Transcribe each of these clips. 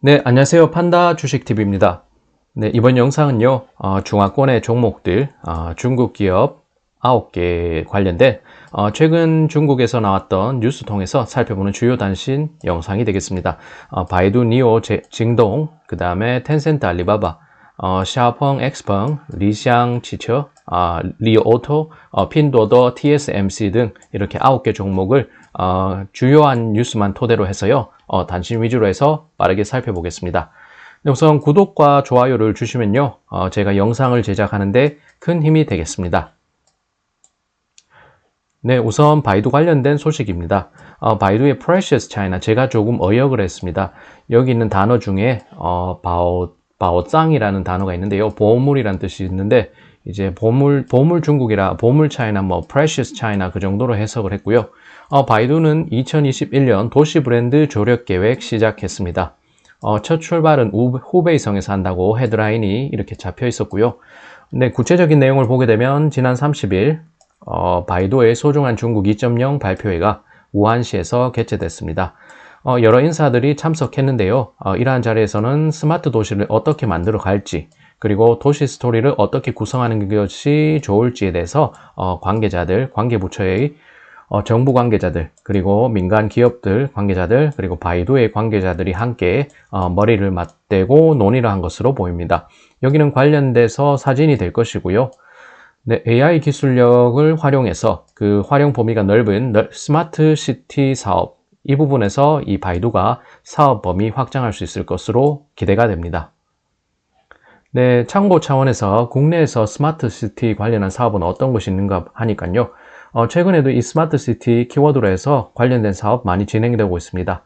네, 안녕하세요. 판다 주식TV입니다. 네, 이번 영상은요, 중화권의 종목들, 중국 기업 9개 관련된 최근 중국에서 나왔던 뉴스 통해서 살펴보는 주요 단신 영상이 되겠습니다. 바이두, 니오, 징동, 그 다음에 텐센트, 알리바바, 샤오펑, 엑스펑, 리샹, 치처, 리오토, 핀도더, TSMC 등 이렇게 9개 종목을 주요한 뉴스만 토대로 해서요, 단신 위주로 해서 빠르게 살펴보겠습니다. 우선 구독과 좋아요를 주시면요, 제가 영상을 제작하는데 큰 힘이 되겠습니다. 네, 우선 바이두 관련된 소식입니다. 바이두의 Precious China, 제가 조금 어역을 했습니다. 여기 있는 단어 중에 바오짱이라는 단어가 있는데요, 보물이라는 뜻이 있는데 이제 보물 중국이라 보물 차이나 Precious China 그 정도로 해석을 했고요. 바이두는 2021년 도시 브랜드 조력 계획 시작했습니다. 첫 출발은 후베이성에서 한다고 헤드라인이 이렇게 잡혀 있었고요. 네, 구체적인 내용을 보게 되면 지난 30일 바이두의 소중한 중국 2.0 발표회가 우한시에서 개최됐습니다. 여러 인사들이 참석했는데요. 이러한 자리에서는 스마트 도시를 어떻게 만들어 갈지, 그리고 도시 스토리를 어떻게 구성하는 것이 좋을지에 대해서 관계자들, 관계부처의 정부 관계자들, 그리고 민간 기업들 관계자들, 그리고 바이두의 관계자들이 함께 머리를 맞대고 논의를 한 것으로 보입니다. 여기는 관련돼서 사진이 될 것이고요. 네, AI 기술력을 활용해서 그 활용 범위가 넓은 스마트 시티 사업, 이 부분에서 이 바이두가 사업 범위 확장할 수 있을 것으로 기대가 됩니다. 네, 참고 차원에서 국내에서 스마트 시티 관련한 사업은 어떤 것이 있는가 하니까요. 최근에도 이 스마트 시티 키워드로 해서 관련된 사업 많이 진행되고 있습니다.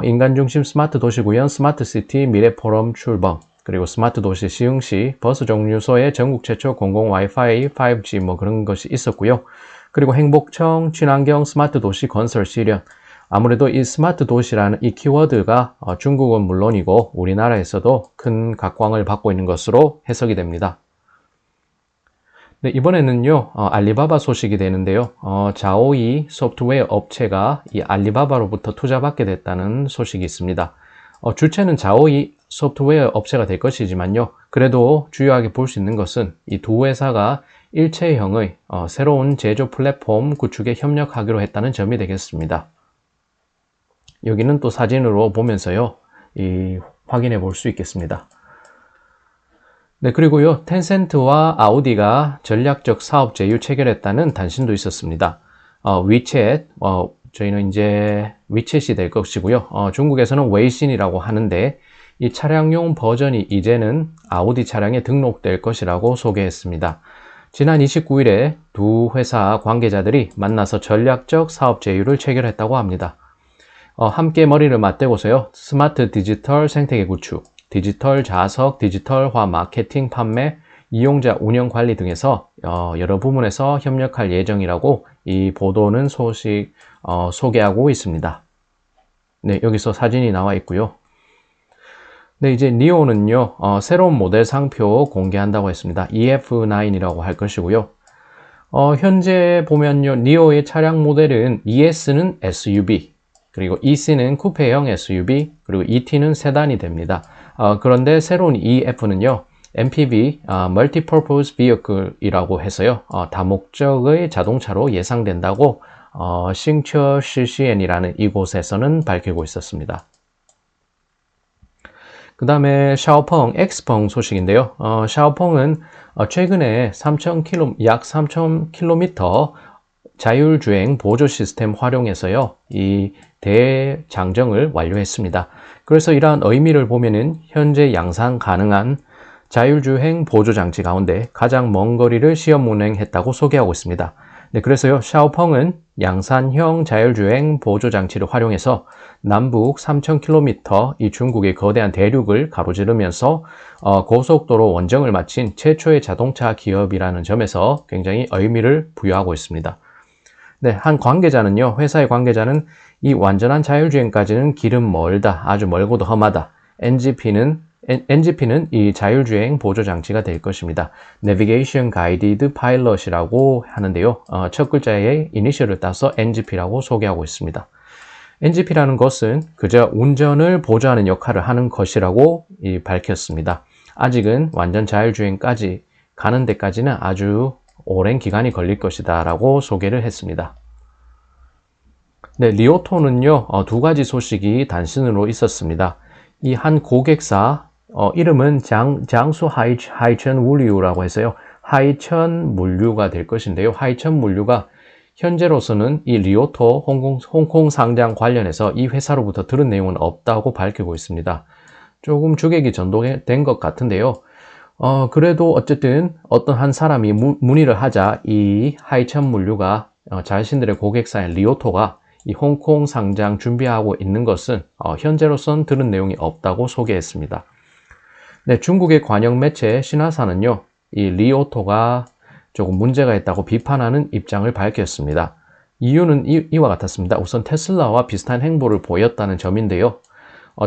인간 중심 스마트 도시 구현, 스마트 시티 미래 포럼 출범, 그리고 스마트 도시 시흥시 버스 정류소에 전국 최초 공공 와이파이 5G 그런 것이 있었고요. 그리고 행복청 친환경 스마트 도시 건설 실현. 아무래도 이 스마트 도시라는 이 키워드가 중국은 물론이고 우리나라에서도 큰 각광을 받고 있는 것으로 해석이 됩니다. 네, 이번에는요, 알리바바 소식이 되는데요. 자오이 소프트웨어 업체가 이 알리바바로부터 투자받게 됐다는 소식이 있습니다. 주체는 자오이 소프트웨어 업체가 될 것이지만요. 그래도 주요하게 볼 수 있는 것은 이 두 회사가 일체형의 새로운 제조 플랫폼 구축에 협력하기로 했다는 점이 되겠습니다. 여기는 또 사진으로 보면서요, 확인해 볼 수 있겠습니다. 네, 그리고요, 텐센트와 아우디가 전략적 사업 제휴 체결했다는 단신도 있었습니다. 위챗, 저희는 이제 위챗이 될 것이고요. 중국에서는 웨이신이라고 하는데 이 차량용 버전이 이제는 아우디 차량에 등록될 것이라고 소개했습니다. 지난 29일에 두 회사 관계자들이 만나서 전략적 사업 제휴를 체결했다고 합니다. 함께 머리를 맞대고서요, 스마트 디지털 생태계 구축, 디지털 자석, 디지털화 마케팅, 판매, 이용자 운영 관리 등에서 여러 부문에서 협력할 예정이라고 이 보도는 소개하고 있습니다. 네, 여기서 사진이 나와 있고요. 네, 이제 니오는요, 새로운 모델 상표 공개한다고 했습니다. EF9이라고 할 것이고요. 현재 보면요, 니오의 차량 모델은 ES는 SUV, 그리고 EC는 쿠페형 SUV, 그리고 ET는 세단이 됩니다. 그런데 새로운 EF는요, MPV, Multipurpose Vehicle이라고 해서요, 다목적의 자동차로 예상된다고 싱처 CCN이라는 이곳에서는 밝히고 있었습니다. 그 다음에 샤오펑, 엑스펑 소식인데요. 샤오펑은 최근에 약 3,000km 자율주행 보조 시스템 활용해서요, 이 대장정을 완료했습니다. 그래서 이러한 의미를 보면은 현재 양산 가능한 자율주행 보조장치 가운데 가장 먼 거리를 시험 운행했다고 소개하고 있습니다. 네, 그래서요, 샤오펑은 양산형 자율주행 보조장치를 활용해서 남북 3,000km 이 중국의 거대한 대륙을 가로지르면서 고속도로 원정을 마친 최초의 자동차 기업이라는 점에서 굉장히 의미를 부여하고 있습니다. 네, 한 관계자는요, 회사의 관계자는 이 완전한 자율주행까지는 길은 멀다, 아주 멀고도 험하다. NGP는 이 자율주행 보조장치가 될 것입니다. Navigation Guided Pilot이라고 하는데요. 첫 글자의 이니셜을 따서 NGP라고 소개하고 있습니다. NGP라는 것은 그저 운전을 보조하는 역할을 하는 것이라고 밝혔습니다. 아직은 완전 자율주행까지 가는 데까지는 아주 오랜 기간이 걸릴 것이다 라고 소개를 했습니다. 네, 리오토는요, 두 가지 소식이 단신으로 있었습니다. 이 한 고객사, 이름은 장수 하이천 물류라고 해서요, 하이천 물류가 될 것인데요. 하이천 물류가 현재로서는 이 리오토 홍콩 상장 관련해서 이 회사로부터 들은 내용은 없다고 밝히고 있습니다. 조금 주객이 전동된 것 같은데요. 그래도 어쨌든 어떤 한 사람이 문의를 하자 이 하이천 물류가 자신들의 고객사인 리오토가 이 홍콩 상장 준비하고 있는 것은 현재로선 들은 내용이 없다고 소개했습니다. 네, 중국의 관영 매체 신화사는요, 이 리오토가 조금 문제가 있다고 비판하는 입장을 밝혔습니다. 이유는 이와 같았습니다. 우선 테슬라와 비슷한 행보를 보였다는 점인데요.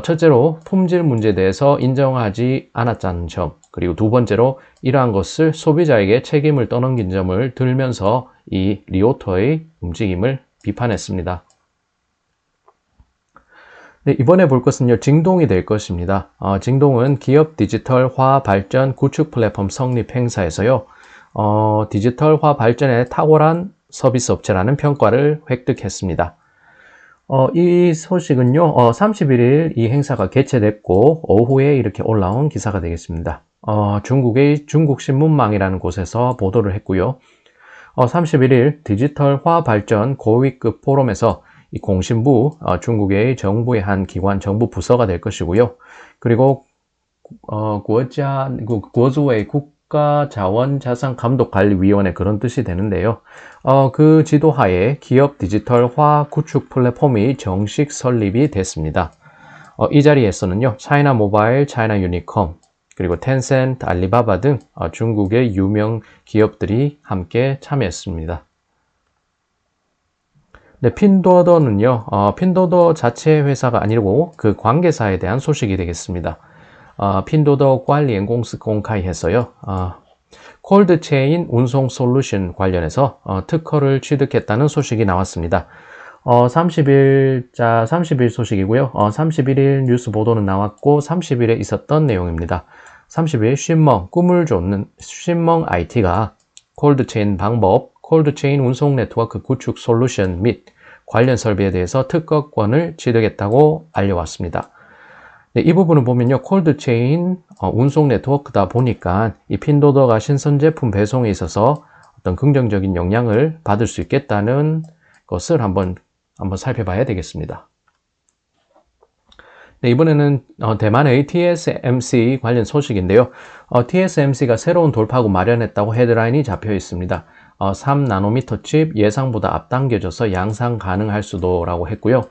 첫째로 품질 문제에 대해서 인정하지 않았다는 점, 그리고 두 번째로 이러한 것을 소비자에게 책임을 떠넘긴 점을 들면서 이 리오토의 움직임을 비판했습니다. 네, 이번에 볼 것은요, 징동이 될 것입니다. 징동은 기업 디지털화 발전 구축 플랫폼 성립 행사에서요, 디지털화 발전에 탁월한 서비스 업체라는 평가를 획득했습니다. 이 소식은요, 31일 이 행사가 개최됐고, 오후에 이렇게 올라온 기사가 되겠습니다. 중국의 중국신문망이라는 곳에서 보도를 했고요. 31일 디지털화 발전 고위급 포럼에서 이 공신부, 중국의 정부의 한 기관 정부 부서가 될 것이고요. 그리고 구어주의 국가자원자산감독관리위원회 그런 뜻이 되는데요. 그 지도하에 기업 디지털화 구축 플랫폼이 정식 설립이 됐습니다. 이 자리에서는요, 차이나 모바일, 차이나 유니콤, 그리고 텐센트, 알리바바 등 중국의 유명 기업들이 함께 참여했습니다. 네, 핀도더는요, 핀도더 자체 회사가 아니고 그 관계사에 대한 소식이 되겠습니다. 핀도더 관리엔 공司 공카이해서요, 콜드체인 운송 솔루션 관련해서 특허를 취득했다는 소식이 나왔습니다. 30일 소식이고요. 31일 뉴스 보도는 나왔고 30일에 있었던 내용입니다. 30일 꿈을 쫓는 쉰멍 IT가 콜드체인 방법, 콜드체인 운송 네트워크 구축 솔루션 및 관련 설비에 대해서 특허권을 취득했다고 알려왔습니다. 네, 이 부분을 보면요, 콜드체인 운송 네트워크다 보니까 이 핀도더가 신선 제품 배송에 있어서 어떤 긍정적인 영향을 받을 수 있겠다는 것을 한번 살펴봐야 되겠습니다. 네, 이번에는 대만의 TSMC 관련 소식인데요. TSMC가 새로운 돌파구 마련했다고 헤드라인이 잡혀 있습니다. 3나노미터 칩 예상보다 앞당겨져서 양산 가능할 수도라고 했고요.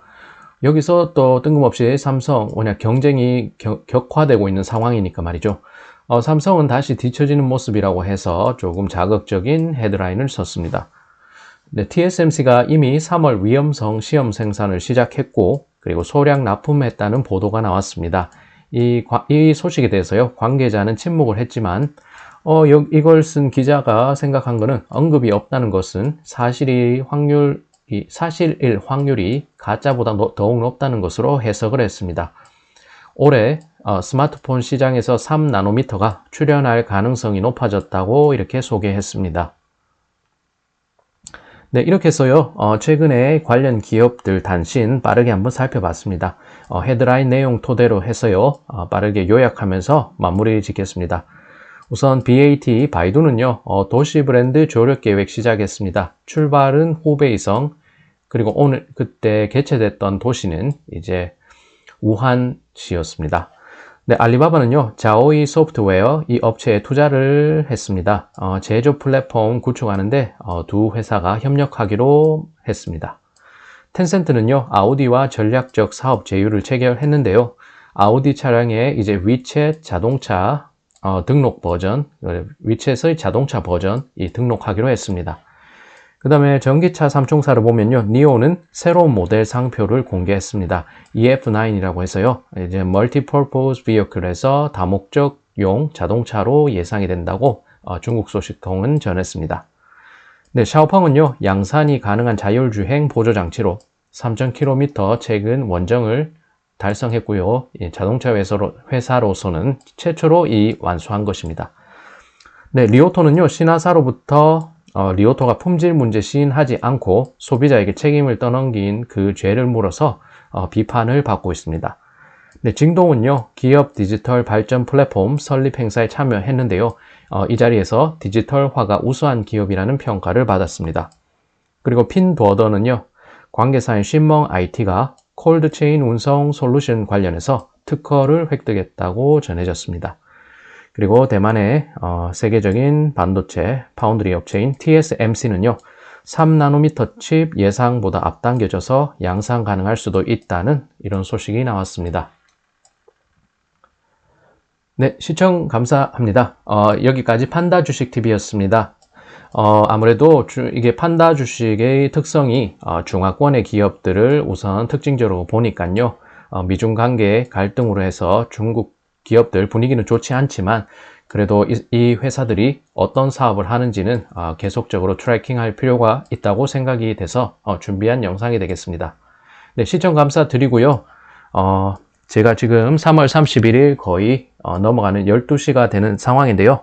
여기서 또 뜬금없이 삼성, 워낙 경쟁이 격화되고 있는 상황이니까 말이죠. 삼성은 다시 뒤처지는 모습이라고 해서 조금 자극적인 헤드라인을 썼습니다. 네, TSMC가 이미 3월 위험성 시험 생산을 시작했고, 그리고 소량 납품했다는 보도가 나왔습니다. 이 소식에 대해서요, 관계자는 침묵을 했지만, 이걸 쓴 기자가 생각한 것은 언급이 없다는 것은 사실일 확률이 가짜보다 더욱 높다는 것으로 해석을 했습니다. 올해 스마트폰 시장에서 3나노미터가 출현할 가능성이 높아졌다고 이렇게 소개했습니다. 네, 이렇게 해서요, 최근에 관련 기업들 단신 빠르게 한번 살펴봤습니다. 헤드라인 내용 토대로 해서요, 빠르게 요약하면서 마무리 짓겠습니다. 우선 BAT, 바이두는요, 도시 브랜드 조력 계획 시작했습니다. 출발은 후베이성, 그리고 그때 개최됐던 도시는 이제 우한시였습니다. 네, 알리바바는요, 자오이 소프트웨어 이 업체에 투자를 했습니다. 제조 플랫폼 구축하는데 두 회사가 협력하기로 했습니다. 텐센트는요, 아우디와 전략적 사업 제휴를 체결했는데요. 아우디 차량에 이제 위챗 자동차 등록 버전, 위챗의 자동차 버전이 등록하기로 했습니다. 그 다음에 전기차 삼총사를 보면요, 니오는 새로운 모델 상표를 공개했습니다. EF9이라고 해서요, 이제 멀티퍼포스 비어클에서 다목적용 자동차로 예상이 된다고 중국 소식통은 전했습니다. 네, 샤오펑은요, 양산이 가능한 자율주행 보조장치로 3,000km 최근 원정을 달성했고요. 자동차 회사로서는 최초로 완수한 것입니다. 네, 리오토는요, 신화사로부터 리오토가 품질 문제 시인하지 않고 소비자에게 책임을 떠넘긴 그 죄를 물어서 비판을 받고 있습니다. 네, 징동은요, 기업 디지털 발전 플랫폼 설립 행사에 참여했는데요. 이 자리에서 디지털화가 우수한 기업이라는 평가를 받았습니다. 그리고 핀도어더는요, 관계사인 신멍 IT가 콜드체인 운송 솔루션 관련해서 특허를 획득했다고 전해졌습니다. 그리고 대만의 세계적인 반도체 파운드리 업체인 TSMC는요, 3나노미터 칩 예상보다 앞당겨져서 양산 가능할 수도 있다는 이런 소식이 나왔습니다. 네, 시청 감사합니다. 여기까지 판다 주식TV였습니다. 아무래도 이게 판다 주식의 특성이 중화권의 기업들을 우선 특징적으로 보니까요. 미중 관계 갈등으로 해서 중국 기업들 분위기는 좋지 않지만 그래도 이 회사들이 어떤 사업을 하는지는 계속적으로 트래킹할 필요가 있다고 생각이 돼서 준비한 영상이 되겠습니다. 네, 시청 감사드리고요. 제가 지금 3월 31일 거의 넘어가는 12시가 되는 상황인데요.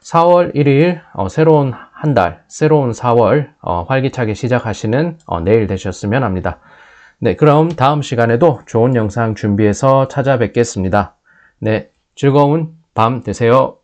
4월 1일 새로운 한 달, 새로운 4월 활기차게 시작하시는 내일 되셨으면 합니다. 네, 그럼 다음 시간에도 좋은 영상 준비해서 찾아뵙겠습니다. 네, 즐거운 밤 되세요.